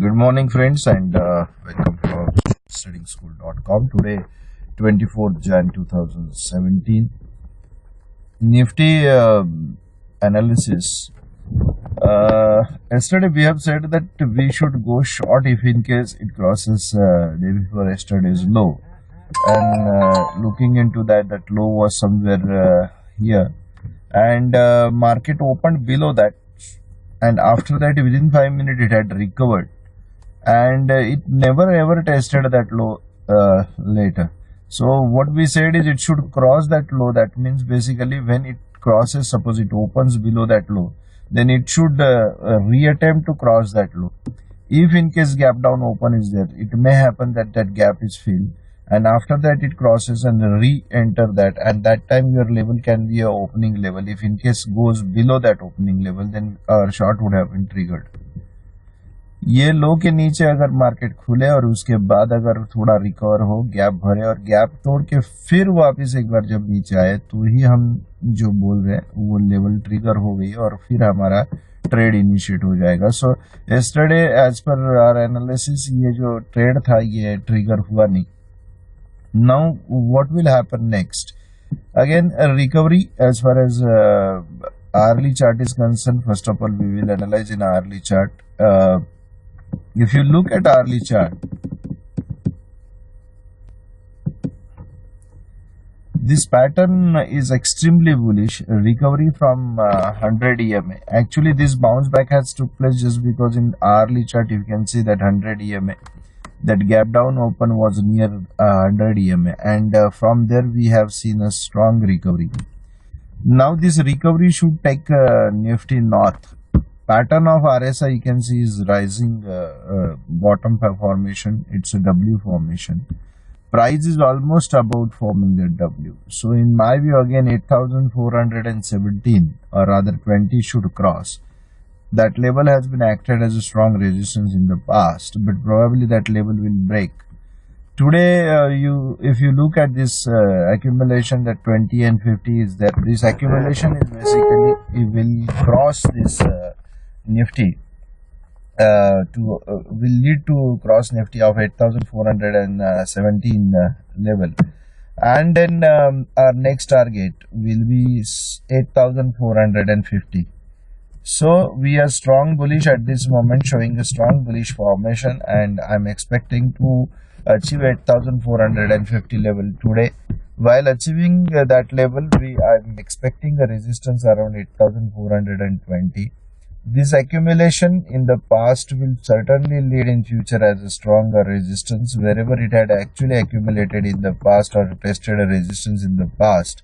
Good morning, friends, and welcome to studingschool.com. Today, 24th Jan 2017. Nifty analysis. Yesterday, we have said that we should go short if in case it crosses day before yesterday's low. And looking into that low was somewhere here, and market opened below that, and after that, within 5 minutes, it had recovered. And it never ever tested that low later. So what we said is it should cross that low. That means basically when it crosses, suppose it opens below that low, then it should reattempt to cross that low. If in case gap down open is there, it may happen that that gap is filled, and after that it crosses and re-enter that, and that time your level can be a opening level. If in case goes below that opening level, then our short would have been triggered. ये लो के नीचे अगर market खुले और उसके बाद अगर थोड़ा रिकवर हो, गैप भरे और गैप तोड़ के फिर वापस एक बार जब नीचे आए, तो ही हम जो बोल रहे हैं वो लेवल ट्रिगर हो गई और फिर हमारा ट्रेड इनिशिएट हो जाएगा. So yesterday as per our analysis ये जो ट्रेड था ये ट्रिगर हुआ नहीं. Now what will happen next? Again recovery as far as hourly chart is concerned. First of all, we will analyze in hourly chart. If you look at hourly chart, this pattern is extremely bullish. Recovery from 100 EMA. Actually, this bounce back has took place just because in hourly chart you can see that 100 EMA, that gap down open was near 100 EMA, and from there we have seen a strong recovery. Now this recovery should take Nifty north. Pattern of RSI you can see is rising bottom formation. It's a W formation. Price is almost about forming the W. So in my view, again 8,417 or rather 20 should cross. That level has been acted as a strong resistance in the past, but probably that level will break. Today, if you look at this accumulation, that 20 and 50 is there. This accumulation is basically it will cross this Nifty will lead to cross Nifty of 8,417 level, and then our next target will be 8,450. So we are strong bullish at this moment, showing a strong bullish formation, and I'm expecting to achieve 8,450 level today. While achieving that level, I'm expecting a resistance around 8,420. This accumulation in the past will certainly lead in future as a stronger resistance. Wherever it had actually accumulated in the past or tested a resistance in the past,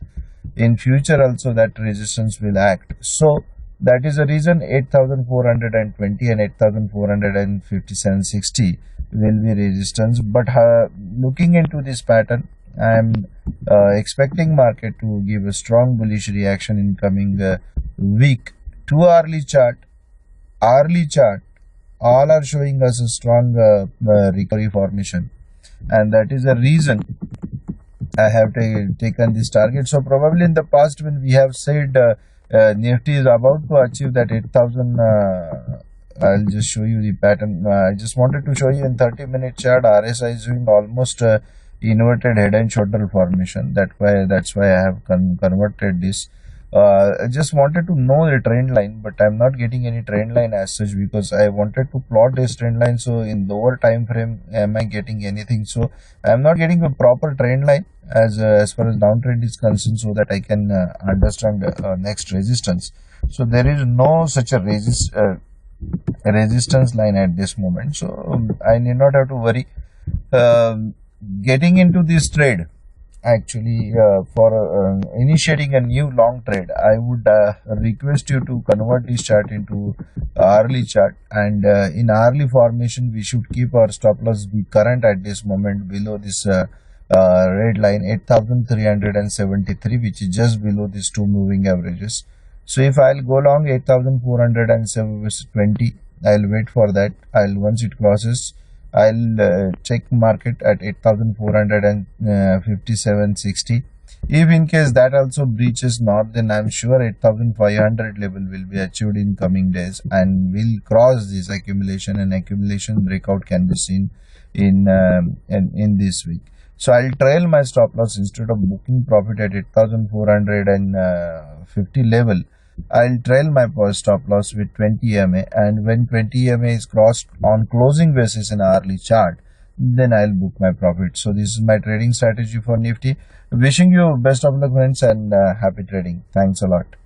in future also that resistance will act. So that is the reason 8,420 and 8,457.60 will be resistance. But looking into this pattern, I am expecting market to give a strong bullish reaction in coming week. To hourly chart, all are showing us a strong recovery formation, and that is the reason I have taken this target. So probably in the past when we have said Nifty is about to achieve that 8,000, I'll just show you the pattern. I just wanted to show you in 30-minute chart. RSI is doing almost inverted head and shoulder formation. That's why I have converted this. I just wanted to know the trend line, but I'm not getting any trend line as such, because I wanted to plot this trend line. So in lower time frame, am I getting anything? So I'm not getting a proper trend line as far as downtrend is concerned, so that I can understand next resistance. So there is no such a resistance line at this moment. So I need not have to worry. Getting into this trade, actually for initiating a new long trade, I would request you to convert this chart into hourly chart, and in hourly formation we should keep our stop loss be current at this moment below this red line 8,373, which is just below these two moving averages. So if I'll go long 8,420, I'll wait for that. Once it crosses, I'll check market at 8,457.60. If in case that also breaches not, then I'm sure 8500 level will be achieved in coming days and will cross this accumulation, and accumulation breakout can be seen in this week. So I'll trail my stop loss instead of booking profit at 8450 level. I'll trail my stop loss with 20 MA, and when 20 MA is crossed on closing basis in hourly chart, then I'll book my profit. So this is my trading strategy for Nifty. Wishing you best of luck, friends, and happy trading. Thanks a lot.